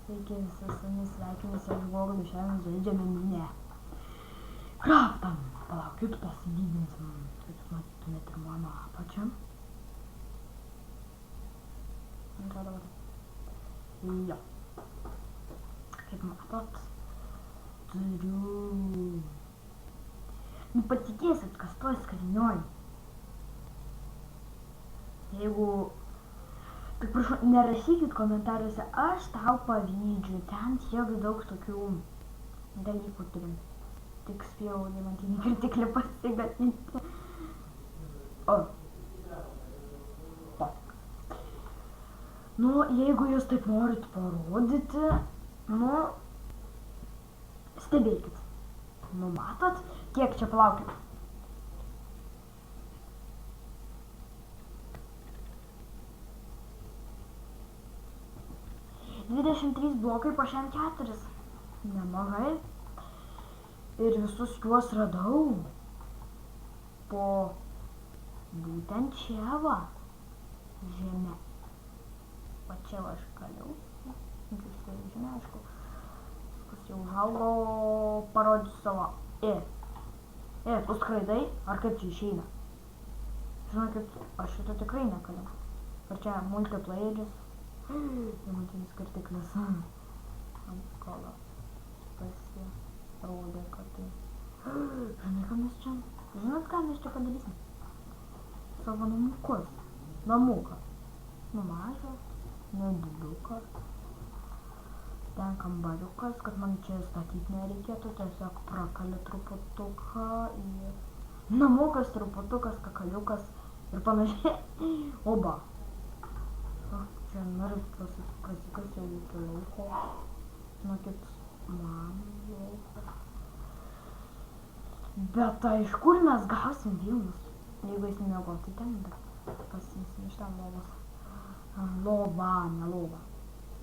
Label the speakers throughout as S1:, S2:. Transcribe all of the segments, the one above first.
S1: Sveiki visi, su jumis sveikinasi aš Goguliu, šiandien žaidžiame minę Craftą. Palaukit, pasididinsim, kad jūs matytumėt ir mano apačią. Jo. Kaip matot, turiu... Patikėsit, kas toj skrinioj. Jeigu... Tik prašau, nerašykit komentaruose, aš tau pavydžiu, ten tiek daug tokių dalykų turim. Tik spėjau deimantinį kritiklį pasigaminti. O. Nu, jeigu jūs taip norit parodyti, nu, stebėkit. Nu, matot, kiek čia palaukit. $23 blokai po 4. Nemažai. Ir visus juos radau po būtent čia va žemė. Va čia va aš kaliau. Žemė, aišku. Kas jau užaugo, parodysiu savo. Tu skraidai, ar kaip čia išeina? Žinokit, aš šito tikrai nekaliau. Ar čia multiplayeris? Deimantinis kartiklis. Ant skolo pasirodė, kad tai... Žinot, ką mes čia padarysim? Savo namukus. Namuką. Nu mažas, nedidukas. Ten kambariukas, kad man čia statyti nereikėtų. Tiesiog prakali truputuką ir... Namukas, truputukas, kakaliukas ir panašiai. Oba. Čia narvas pasikasiau iki lauko. Žinokit, man laukas. Bet iš kur mes gausim vilnus? Jeigu jis nemėgo, tai ten, bet pasimsim iš ten lovos. Lova, ne lova.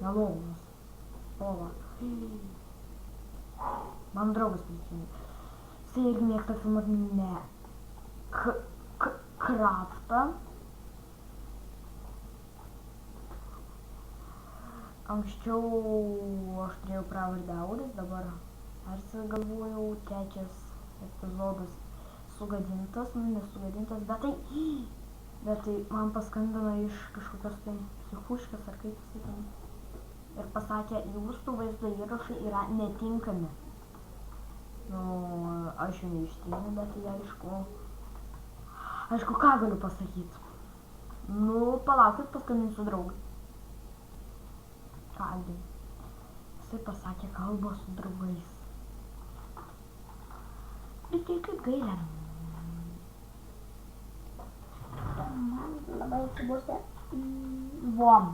S1: Ne lovos. Lova. Man draugas prisimė. Jisai irgi mėgsta filmuoti ne Craftą. Anksčiau aš turėjau pravardę Auris, dabar persigalvojau, trečias epizodas sugadintas, nu nesugadintas, bet tai man paskambino iš kažkokios tai psichuškės ar kaip sakyti. Ir pasakė, jūsų vaizdo įrašai yra netinkami. Nu, aš jų neištryniu, bet tai aišku, ką galiu pasakyti. Nu, palaukit, paskambinsiu draugui. Kągi, jisai pasakė kalbą su draugais. Ir tai kaip gaila. Man labai atsibosė. Vom.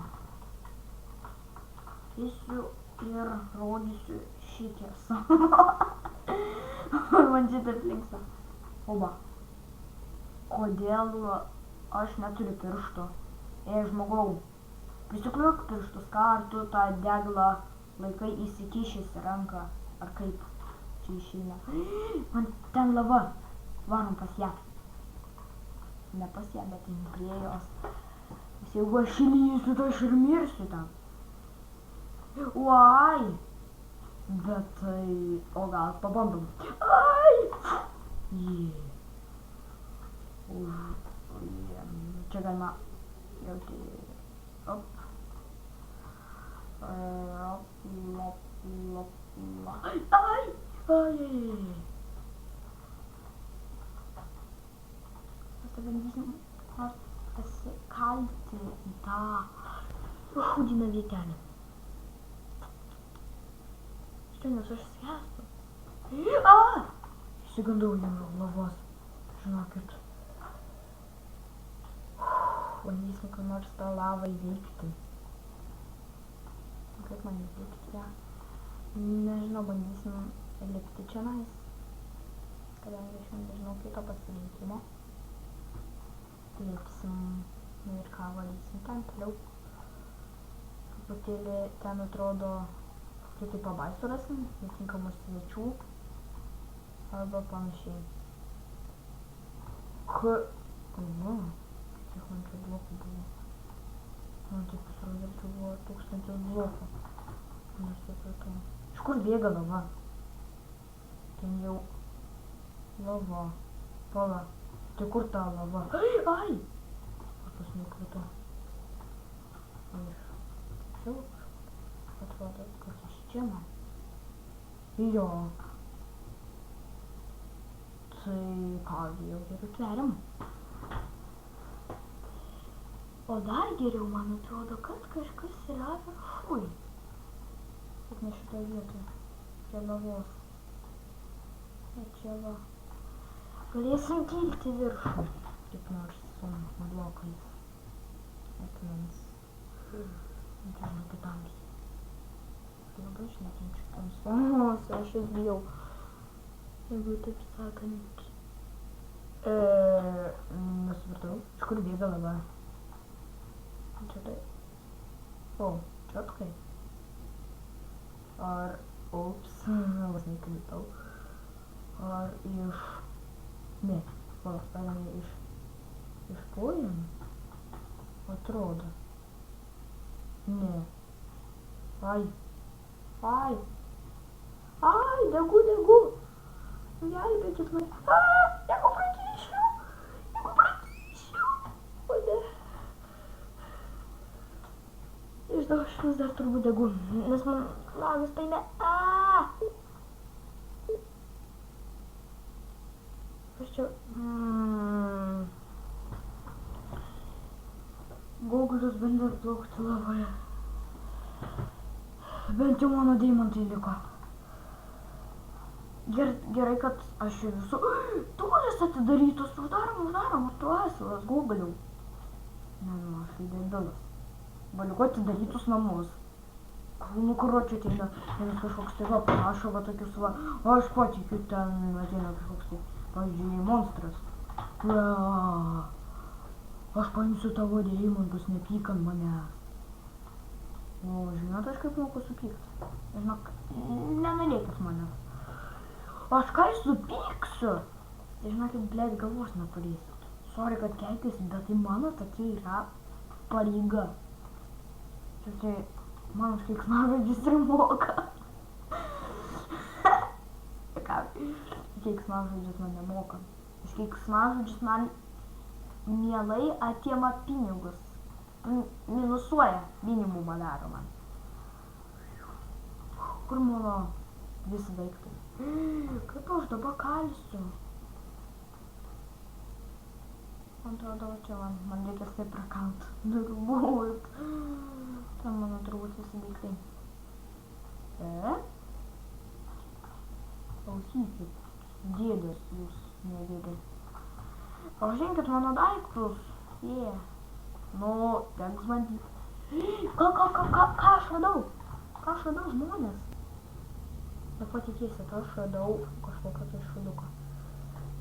S1: Eisiu ir rodysiu šitės. Man šitas linksas. Oba. Kodėl aš neturiu piršto? Žmogau. Prisikliuok pirštus, ką ar tu tą deglą laikai įsikišęs ranką, ar kaip čia išeina. Man ten lava, varom pas ją. Ne pas ją, bet prie jos. Nes jeigu aš įlysiu, tai aš ir mirsiu ten. Uai! Bet tai... O gal pabandom. Ai! Čia galima jauti... Op. Ai! Pabandysim pasikalti į tą šūdiną vietelę. Štai, nes aš skęstu. Išsigandau jau lavos. Žinokit. Bandysim, ką nors tą lavą įveikti. Kaip man įveikti ją? Nežinau, bandysim lipti čionais. Kadangi aš nežinau kito pasirinkimo. Lipsim ir ką valysim ten toliau. Truputėlį ten atrodo, kaip tai pabaisų rasim, netinkamus svečių. Arba panašiai. Kiek man čia blokų buvo? Man taip pasirodė, čia buvo 1000 blokų. Nesupratau. Iš kur bėga lava? Ten jau lava. Pala. Tai kur ta lava? Ai! Pas nukritau. Jau atrodo, kad iš čia man. Jo. Tai kągi jau geriau tveriam. O dar geriau, man atrodo, kad kažkas yra viršuj. Tik ne šitoje vietoje. Prie lavos. Bet čia va. Galėsim kilti viršų. Kaip nors su blokais. Akmens. Čia kitams. Labai šnekinčių tams. Aš jas bijau. Jeigu taip sakant. Nesupratau. Iš kur bėga lava? Čia tai. O, čia atkai. Ar, ups, vos nekritau. Ar iš... Ne, ar ne iš pojam? Atrodo. Ne. Ai. Ai. Ai, degu. Gelbėkit mane. Jeigu prakyšiu. O ne. Žinau, aš vis dar turbūt degu, nes man nagas paėmė. Aš čia... Gogulius bandė plaukti lavoje. Bent jau mano deimantai liko. Gerai, kad aš jau visų... Durys atidarytos, uždarom, tu asilas, Goguliau. Ne, aš tai debilas. Valiko atidarytus namus. Nu, karočiui ateina vienas kažkoks tai va, parašo va tokius va, o aš patikiu, ten ateina kažkoks tai, pavyzdžiui, monstras. Aš paimsiu tavo deimantus, nepyk ant manęs. O, žinot, aš kaip moku supykt. Žinok, nenorėkit manęs. Aš ką supyksiu? Žinokit, blėt, galvos nepalėsit. Sorry, kad keikiuosi, bet tai mano tokia yra pareiga. Čia tai man už keiksmažodžius ir moka. Ką, keiksmažodžius man nemoka. Už keiksmažodžius man mielai atima pinigus. Minusuoja, minimumą daro man. Kur mano visi daiktai? Kaip aš dabar kalsiu? Man atrodo, čia man reikės taip prakalt. Turbūt. Ten mano turbūt visi daiktai. Klausykit, dėdės jūs, ne dėdė. Pažinkit mano daiktus. Nu, teks bandyti. Ką aš radau? Ką aš radau, žmonės? Nepatikėsit, aš radau kažkokio tai šuduko.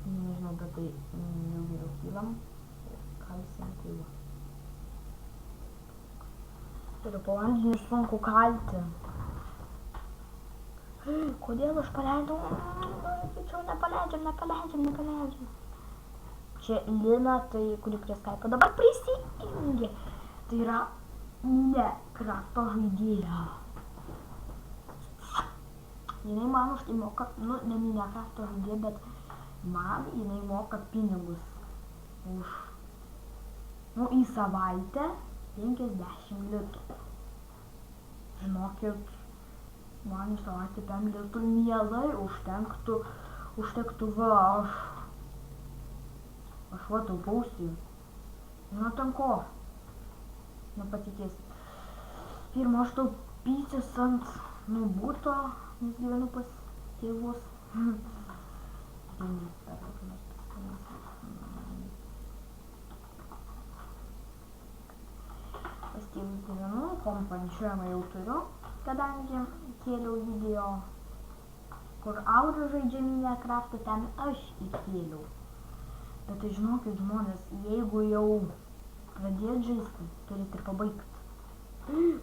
S1: Nežinau, bet tai jau geriau kylam ir kalsim tylą. Turiu po vandeniu sunku kalti. Kodėl aš paleidau? Tačiau nepaleidžiam. Čia Lina, tai kuri prie Skype'o dabar prisijungė. Tai yra Minecraft'o žaidėja. Jinai man už tai moka, nu, ne Minecraft'o žaidėja, bet man jinai moka pinigus už, nu, į savaitę 50 litų. Žinokit, man į savaitę 5 litų mielai užtektų va, aš va taupausi. Žinot, ant ko? Nepatikėsit. Pirma, aš taupysiu ant, nu, būto, nes gyvenu pas tėvus. Pas tėvus gyvenu, kompančiuojamą jau turiu, kadangi kėliau video, kur Audra žaidžia Minecraft'ą, ten aš įkėliau. Bet tai žinokit, žmonės, jeigu jau pradėt žaisti, turit ir pabaigt.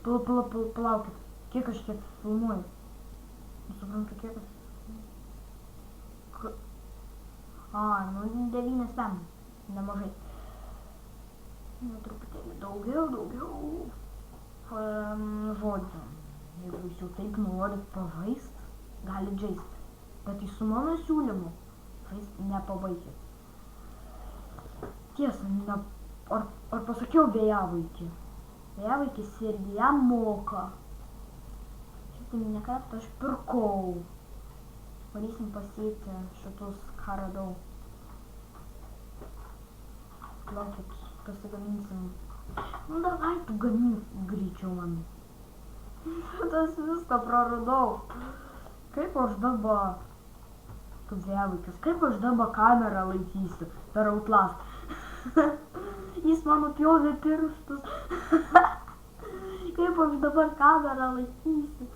S1: Palaukit, kiek aš čia filmuoju? Nesuprantu, kiek aš... Nu 9 pem, nemažai. Nu, truputėlį daugiau. Žodžiu, jeigu jūs jau taip norit pažaist, galit žaist. Bet su mano siūlymu žaist nepabaikit. Tiesa, ar pasakiau vėjavaikį? Vėjavaikis irgi jam moka. Šiaip tai Minecraftą aš pirkau. Varysim pasėti šitus, ką radau. Laukit, pasigaminsim. Nu davai, tu gamink greičiau man. Tas viską praradau. Kaip aš dabar... Tu vėjavaikis, kaip aš dabar kamerą laikysiu per Outlast? Jis man nupjovė pirštus. Kaip aš dabar kamerą laikysiu?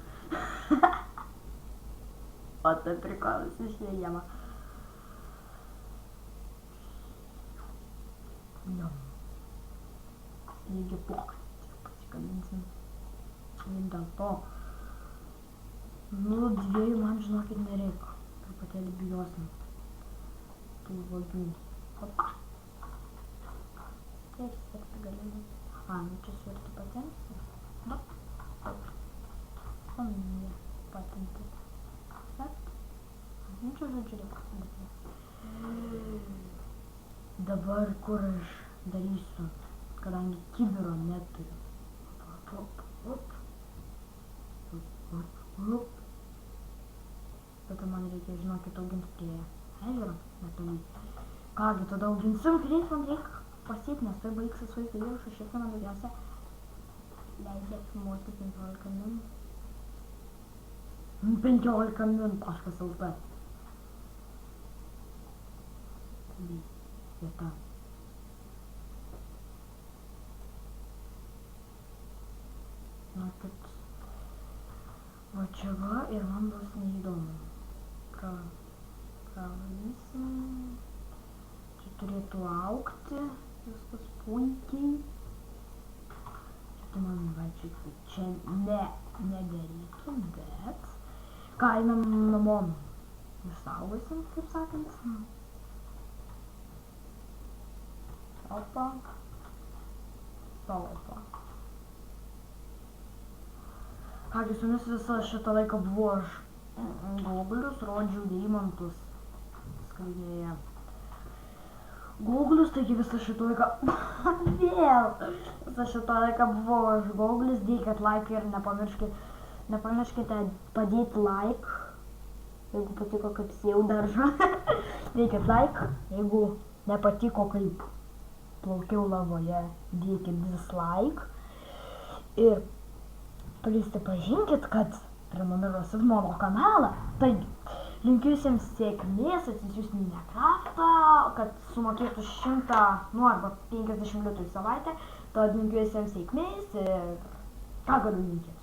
S1: O tai prikolas išėjama. Jo. Lygiai pokalbį pasikaminsim. Vien dėl to. Nu, 2 man žinokit nereikia. Truputėlį bijosim. Tų vagių. Opa. Tai ir sverti galime. Nu čia sverti patempsi. Nu, taip. O ne, patempi. Sverti. Nu čia žodžiu reikia sudėti. Dabar kur aš darysiu, kadangi kibiro neturiu. Tada man reikia, žinokit, auginti prie ežero netoli. Kągi, tada auginsim, man reikia pasėti, nes tai baigsis vaikų įrašą. Šiaip man daugiausia leidžia filmuoti 15 min. 15 min.lt. Vieta. Na, kad va čia va ir man bus neįdomu. Pravalysim. Čia turėtų augti. Viskas puikiai. Čia tai man vaikščiai. Čia nedarytų, bet ką einam namon. Išsaugosim, kaip sakant. Opa. Opa. Kągi, su jumis visą šitą laiką buvo aš Gogulius, rodžiau deimantus skraidėje. Gogulius, taigi visą šitą laiką vėl. Visą šitą laiką buvo aš Gogulius, dėkit like ir nepamirškite padėti like, jeigu patiko kaip sėjau daržą. Dėkit like, jeigu nepatiko kaip plaukiau lavoje, dėkit dislike. Ir prisipažinkit, kad prenumeruosit mano kanalą. Taigi, linkiu visiems sėkmės, atsisiųsti Minecraftą, kad sumokėtų 100, nu arba 50 litų į savaitę. Tad linkiu visiems sėkmės ir ką galiu linkėti.